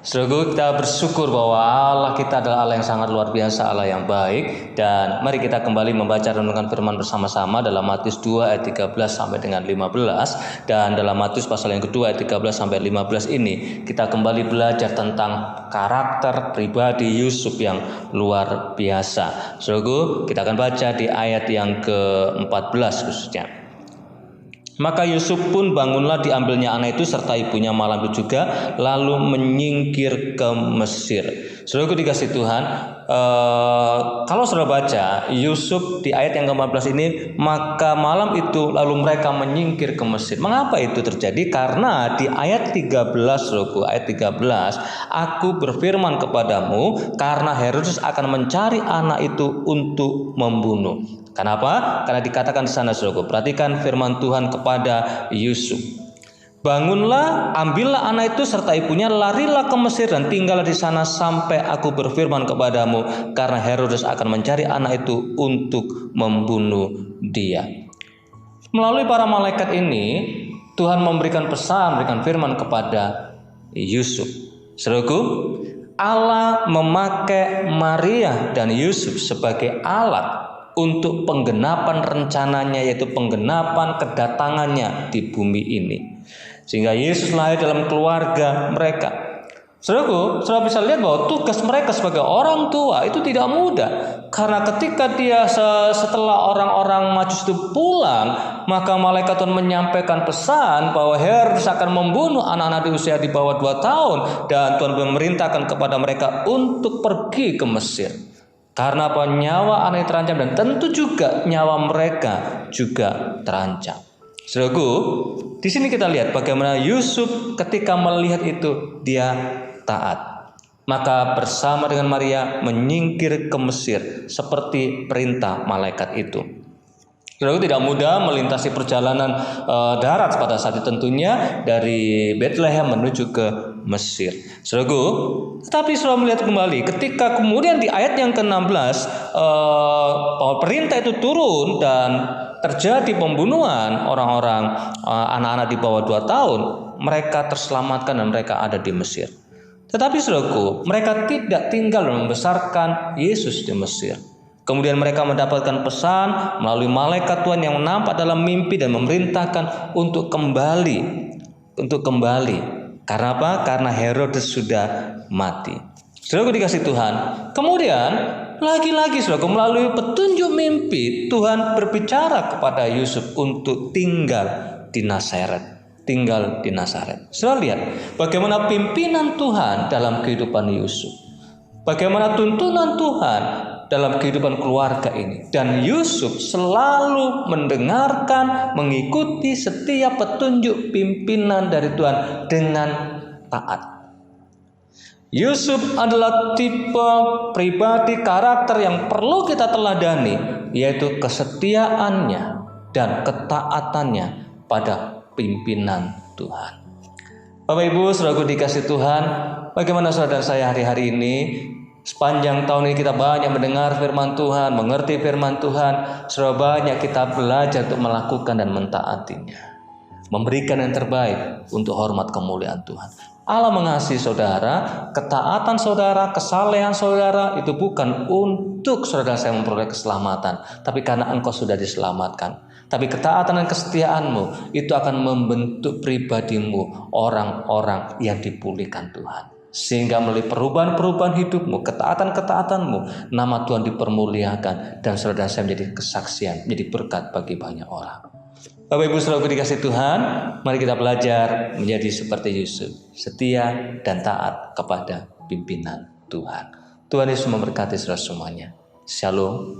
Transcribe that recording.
Saudaraku, kita bersyukur bahwa Allah kita adalah Allah yang sangat luar biasa, Allah yang baik. Dan mari kita kembali membaca renungan firman bersama-sama dalam Matius 2 ayat 13 sampai dengan 15. Dan dalam Matius pasal yang kedua ayat 13 sampai 15 ini kita kembali belajar tentang karakter pribadi Yusuf yang luar biasa. Saudaraku, kita akan baca di ayat yang ke-14 khususnya. Maka Yusuf pun bangunlah, diambilnya anak itu serta ibunya malam itu juga, lalu menyingkir ke Mesir. Saudaraku dikasih Tuhan, kalau saudara baca Yusuf di ayat yang ke-14 ini, maka malam itu lalu mereka menyingkir ke Mesir. Mengapa itu terjadi? Karena di ayat 13, saudaraku, ayat 13, aku berfirman kepadamu, karena Herodes akan mencari anak itu untuk membunuh. Kenapa? Karena dikatakan di sana, saudaraku, perhatikan firman Tuhan kepada Yusuf. Bangunlah, ambillah anak itu serta ibunya, larilah ke Mesir dan tinggallah di sana sampai aku berfirman kepadamu, karena Herodes akan mencari anak itu untuk membunuh dia. Melalui para malaikat ini, Tuhan memberikan pesan, memberikan firman kepada Yusuf. Saudaraku, Allah memakai Maria dan Yusuf sebagai alat untuk penggenapan rencananya, yaitu penggenapan kedatangannya di bumi ini. Sehingga Yesus lahir dalam keluarga mereka. Saudaraku, saudara bisa lihat bahwa tugas mereka sebagai orang tua itu tidak mudah. Karena ketika dia setelah orang-orang Majus itu pulang, maka malaikat Tuhan menyampaikan pesan bahwa Herodes akan membunuh anak-anak di usia di bawah 2 tahun. Dan Tuhan memerintahkan kepada mereka untuk pergi ke Mesir. Karena apa? Nyawa anak terancam dan tentu juga nyawa mereka juga terancam. Saudaraku, di sini kita lihat bagaimana Yusuf ketika melihat itu dia taat. Maka bersama dengan Maria menyingkir ke Mesir seperti perintah malaikat itu. Saudaraku, tidak mudah melintasi perjalanan darat pada saat itu tentunya dari Bethlehem menuju ke Mesir. Saudaraku, tetapi saudara melihat kembali ketika kemudian di ayat yang ke-16 perintah itu turun dan terjadi pembunuhan orang-orang anak-anak di bawah 2 tahun, mereka terselamatkan dan mereka ada di Mesir. Tetapi saudaraku, mereka tidak tinggal dan membesarkan Yesus di Mesir. Kemudian mereka mendapatkan pesan melalui malaikat Tuhan yang nampak dalam mimpi dan memerintahkan untuk kembali. Karena apa? Karena Herodes sudah mati. Saudaraku dikasih Tuhan. Kemudian lagi-lagi saudaraku, melalui petunjuk mimpi Tuhan berbicara kepada Yusuf untuk tinggal di Nazaret. Saudara lihat bagaimana pimpinan Tuhan dalam kehidupan Yusuf. Bagaimana tuntunan Tuhan dalam kehidupan keluarga ini. Dan Yusuf selalu mendengarkan, mengikuti setiap petunjuk pimpinan dari Tuhan dengan taat. Yusuf adalah tipe pribadi karakter yang perlu kita teladani, yaitu kesetiaannya dan ketaatannya pada pimpinan Tuhan. Bapak Ibu, saudaraku dikasih Tuhan, bagaimana saudara dan saya hari-hari ini? Sepanjang tahun ini kita banyak mendengar firman Tuhan, mengerti firman Tuhan, saudara, banyak kita belajar untuk melakukan dan mentaatinya. Memberikan yang terbaik untuk hormat kemuliaan Tuhan. Allah mengasihi saudara, ketaatan saudara, kesalehan saudara itu bukan untuk saudara saya memperoleh keselamatan, tapi karena engkau sudah diselamatkan. Tapi ketaatan dan kesetiaanmu itu akan membentuk pribadimu, orang-orang yang dipulihkan Tuhan. Sehingga melalui perubahan-perubahan hidupmu, ketaatan-ketaatanmu, nama Tuhan dipermuliakan dan saudara saya menjadi kesaksian, menjadi berkat bagi banyak orang. Bapak Ibu saudaraku dikasih Tuhan, mari kita belajar menjadi seperti Yusuf, setia dan taat kepada pimpinan Tuhan. Tuhan Yesus memberkati saudara semuanya. Shalom.